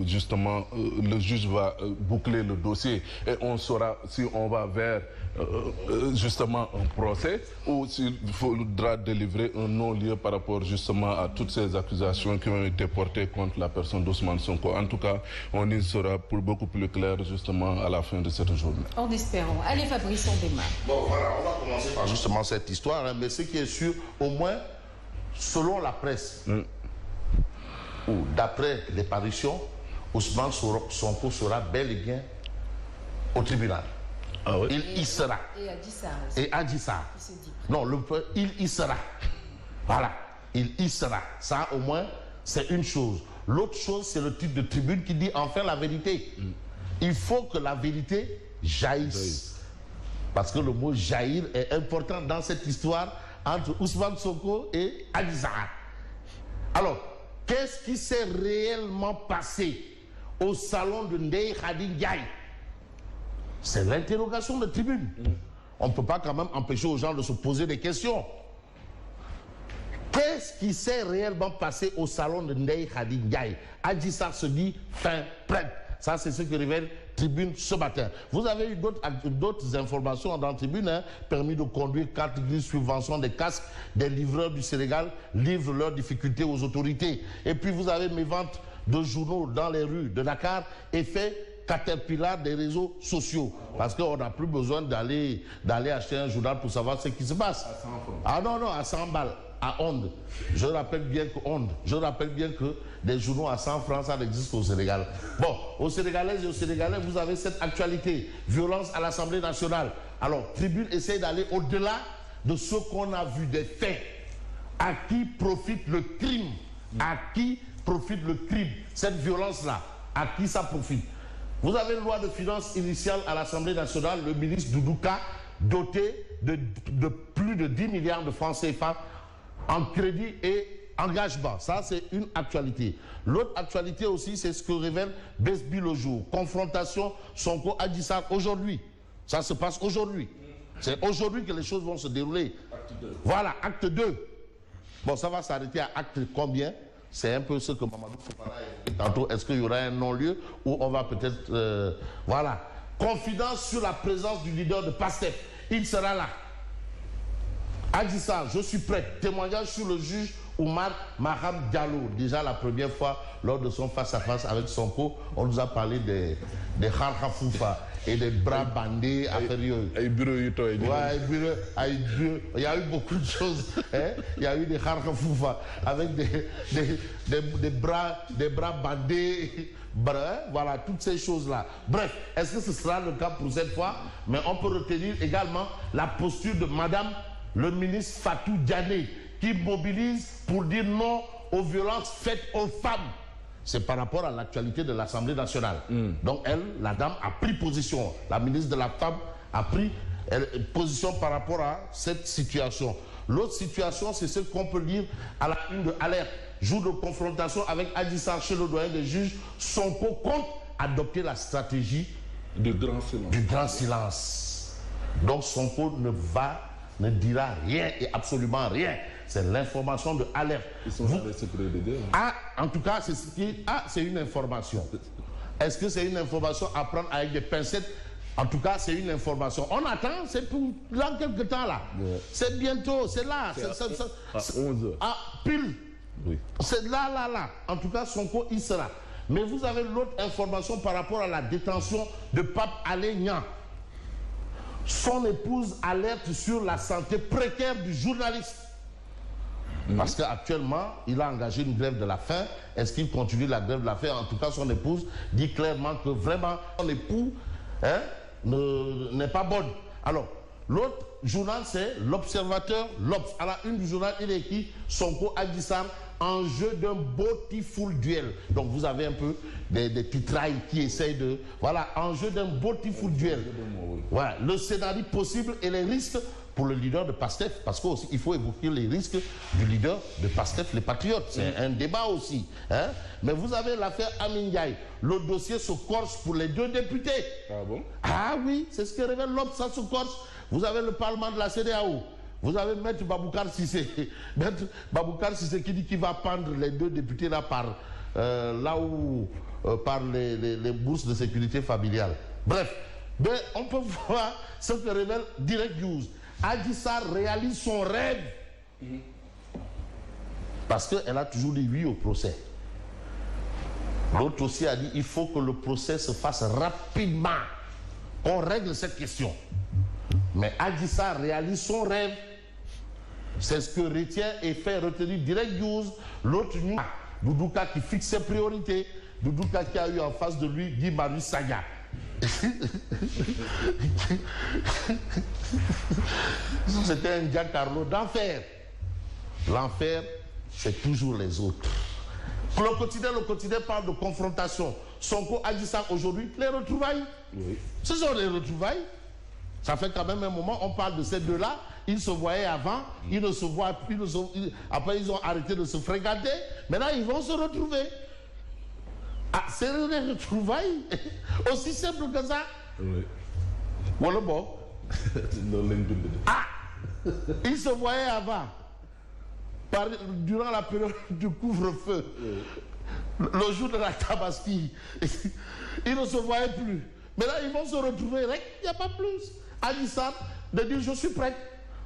justement, le juge va boucler le dossier et on saura si on va vers justement un procès ou s'il faudra délivrer un non-lieu par rapport justement à toutes ces accusations qui ont été portées contre la personne d'Ousmane Sonko. En tout cas, on y sera pour beaucoup plus clair justement à la fin de cette journée. En espérant. Allez Fabrice, on démarre. Bon voilà, on va commencer par justement cette histoire, hein, mais ce qui est sûr, au moins, selon la presse, ou d'après les parutions, Ousmane Sonko sera bel et bien au tribunal. Ah oui? Il y sera. Et Adji Sarr aussi. Et Adji Sarr. Non, il y sera. Voilà, il y sera. Ça, au moins, c'est une chose. L'autre chose, c'est le titre de tribune qui dit enfin la vérité. Il faut que la vérité jaillisse. Parce que le mot jaillir est important dans cette histoire entre Ousmane Sonko et Adji Sarr. Alors, qu'est-ce qui s'est réellement passé au salon de Ndeye Khady Ndiaye? C'est l'interrogation de tribune. On ne peut pas quand même empêcher aux gens de se poser des questions. Qu'est-ce qui s'est réellement passé au salon de Ndeye Khady Ndiaye? Adji Sarr se dit fin prête. Ça, c'est ce que révèle Tribune ce matin. Vous avez eu d'autres informations dans Tribune, hein, permis de conduire, carte grise, subvention des casques des livreurs du Sénégal livrent leurs difficultés aux autorités. Et puis vous avez mes ventes de journaux dans les rues de Dakar, effet Caterpillar des réseaux sociaux. Parce qu'on n'a plus besoin d'aller acheter un journal pour savoir ce qui se passe. Ah non, non, à 100 balles, à Onde. Je rappelle bien que des journaux à 100 francs, ça n'existe qu'au Sénégal. Bon, aux Sénégalaises et aux Sénégalais, vous avez cette actualité. Violence à l'Assemblée nationale. Alors, Tribune essaie d'aller au-delà de ce qu'on a vu des faits. À qui profite le crime? À qui profite le crime? Cette violence-là, à qui ça profite? Vous avez une loi de finances initiale à l'Assemblée nationale, le ministre Doudouka, doté de plus de 10 milliards de francs CFA en crédit et engagement. Ça, c'est une actualité. L'autre actualité aussi, c'est ce que révèle Besbi le jour. Confrontation Sonko-Adji Sarr aujourd'hui. Ça se passe aujourd'hui. C'est aujourd'hui que les choses vont se dérouler. Acte 2. Voilà, acte 2. Bon, ça va s'arrêter à acte combien? C'est un peu ce que Mamadou Fofana a évoqué tantôt. Est-ce qu'il y aura un non-lieu ou on va peut-être... voilà. Confidence sur la présence du leader de PASTEF. Il sera là. Adji Sarr, je suis prêt. Témoignage sur le juge Oumar Maham Diallo. Déjà la première fois, lors de son face-à-face avec Sonko, on nous a parlé des Kharkhafoufa et des bras bandés afférieux. Il y a eu beaucoup de choses. Hein? Il y a eu des Kharkhafoufa avec des bras bandés. Voilà, toutes ces choses-là. Bref, est-ce que ce sera le cas pour cette fois? Mais on peut retenir également la posture de Madame le ministre Fatou Diané, qui mobilise pour dire non aux violences faites aux femmes. C'est par rapport à l'actualité de l'Assemblée nationale. Donc elle, la dame, a pris position. La ministre de la Femme a pris position par rapport à cette situation. L'autre situation, c'est ce qu'on peut lire à la une de Alerte. Jour de confrontation avec Adji Sarr chez le doyen des juges, Sonko compte adopter la stratégie du grand silence. Donc Sonko ne dira rien et absolument rien. C'est l'information de Alerte. Ils sont dans les secrets de Dieu. Ah, en tout cas, c'est ce qui... Ah, c'est une information. Est-ce que c'est une information à prendre avec des pincettes? En tout cas, c'est une information. On attend, c'est pour dans quelques temps là. Ouais. C'est bientôt, c'est là. À 11h. Ah, pile. Oui. C'est là. En tout cas, Sonko, il sera. Mais vous avez l'autre information par rapport à la détention de Pape Alé Niang. Son épouse alerte sur la santé précaire du journaliste. Parce qu'actuellement, il a engagé une grève de la faim. Est-ce qu'il continue la grève de la faim? En tout cas, son épouse dit clairement que vraiment, son époux n'est pas bonne. Alors, l'autre journal, c'est l'Observateur, l'Obs. À la une du journal, il est écrit Sonko Adji Sarr, enjeu d'un beautiful duel. Donc, vous avez un peu des titrailles qui essayent de... Voilà, enjeu d'un beautiful duel. Voilà, le scénario possible et les risques pour le leader de PASTEF, parce qu'il faut évoquer les risques du leader de PASTEF, les Patriotes. C'est un débat aussi. Hein? Mais vous avez l'affaire Amin Ndiaye. Le dossier se corse pour les 2 députés. Ah bon? Ah oui, c'est ce que révèle l'Obs, ça se corse. Vous avez le Parlement de la CEDEAO. Vous avez Maître Baboucar Cissé. Maître Baboucar Cissé qui dit qu'il va pendre les 2 députés là par là où par les bourses de sécurité familiale. Bref, mais on peut voir ce que révèle Direct News. Adji Sarr réalise son rêve. Parce qu'elle a toujours dit oui au procès. L'autre aussi a dit il faut que le procès se fasse rapidement. On règle cette question. Mais Adji Sarr réalise son rêve. C'est ce que retient et fait retenir Direct News. L'autre news, Doudouka qui fixe ses priorités. Doudouka qui a eu en face de lui Guy Marius Sagna. C'était un Giancarlo d'enfer. L'enfer, c'est toujours les autres. Le quotidien parle de confrontation. Sonko a dit ça aujourd'hui, les retrouvailles. Oui. Ce sont les retrouvailles. Ça fait quand même un moment, on parle de ces deux-là. Ils se voyaient avant, ils ne se voient plus. Après, ils ont arrêté de se fréquenter. Maintenant, ils vont se retrouver. Ah, c'est les retrouvailles. Aussi simple que ça. Oui. Voilà bon. Ah, ils se voyaient avant. Durant la période du couvre-feu. Oui. Le jour de la Tabaski. Ils ne se voyaient plus. Mais là, ils vont se retrouver. Il n'y a pas plus. Adji Sarr de dire je suis prêt.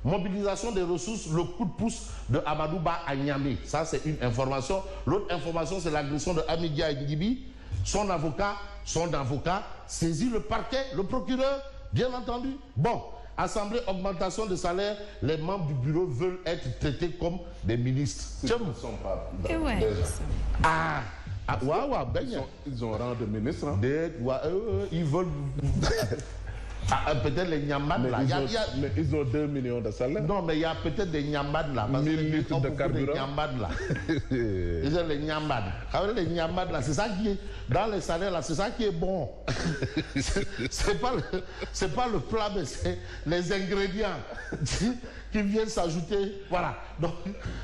Mobilisation des ressources, le coup de pouce de Amadou Ba à Niamey. Ça, c'est une information. L'autre information, c'est l'agression de Amidia Ndibi. Son avocat saisit le parquet, le procureur, bien entendu. Bon, assemblée, augmentation de salaire. Les membres du bureau veulent être traités comme des ministres. Ils ne sont pas. Ils ont rang de ministre. Hein? Ils veulent. Peut-être les Nyambad là. Mais ils ont 2 millions de salaire. Non, mais il y a peut-être des Nyambad là. 1000 litres de carburant. Là. Ils ont les Nyambad. Les Nyambad là, c'est ça qui est. Dans les salaires là, c'est ça qui est bon. C'est pas le plat, mais c'est les ingrédients qui viennent s'ajouter. Voilà. Donc,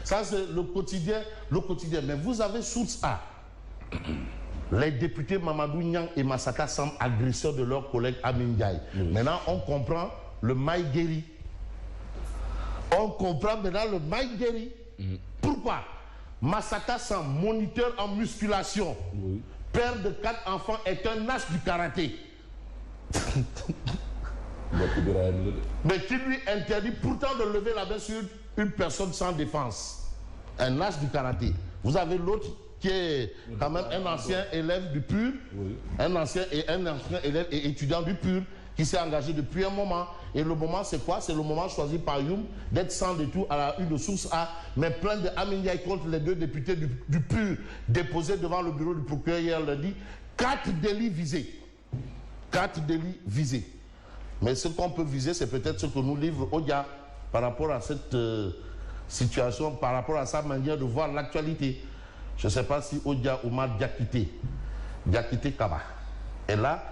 ça c'est le quotidien. Mais vous avez source A. Les députés Mamadou Niang et Massata semblent agresseurs de leurs collègues Amin Ndiaye. Maintenant, on comprend le Maïgueri. On comprend maintenant le Maïgueri. Pourquoi? Massata Sam, moniteur en musculation, père de 4 enfants, est un as du karaté. Mais qui lui interdit pourtant de lever la main sur une personne sans défense. Un as du karaté. Vous avez l'autre qui est quand même un ancien élève du PUR, un ancien élève et étudiant du PUR, qui s'est engagé depuis un moment. Et le moment, c'est quoi? C'est le moment choisi par Youm d'être sans détour à la une de source A, mais plainte de Amin Ndiaye contre les 2 députés du PUR, déposés devant le bureau du procureur hier lundi. 4 délits visés. 4 délits visés. Mais ce qu'on peut viser, c'est peut-être ce que nous livre Odia par rapport à cette situation, par rapport à sa manière de voir l'actualité. Je ne sais pas si Odia Oumar Diakité Kaba est là.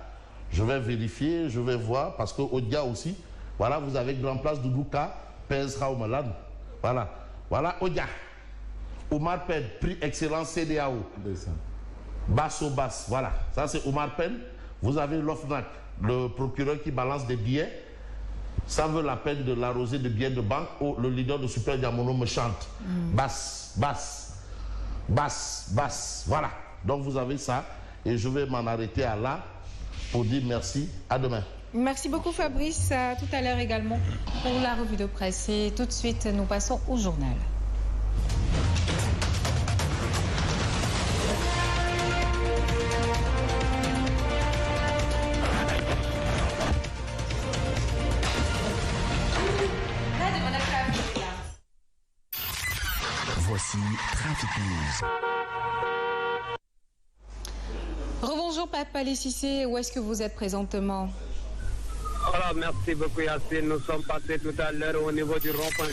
Je vais vérifier, je vais voir, parce que Odia aussi, voilà, vous avez Grand Place Doudouka, Pèse Raoumalan. Voilà Odia. Oumar Pen, prix excellence CDAO. Basso Bass, voilà. Ça c'est Oumar Pen. Vous avez l'OFNAC, le procureur qui balance des billets. Ça veut la peine de l'arroser de billets de banque. Oh, le leader de Super Diamono me chante. Basse. Voilà. Donc vous avez ça. Et je vais m'en arrêter à là pour dire merci. À demain. Merci beaucoup Fabrice. À tout à l'heure également pour la revue de presse. Et tout de suite, nous passons au journal. Voici Trafic News. Rebonjour Pape Ali Cissé, où est-ce que vous êtes présentement? Alors, merci beaucoup Yacine. Nous sommes passés tout à l'heure au niveau du rond-point.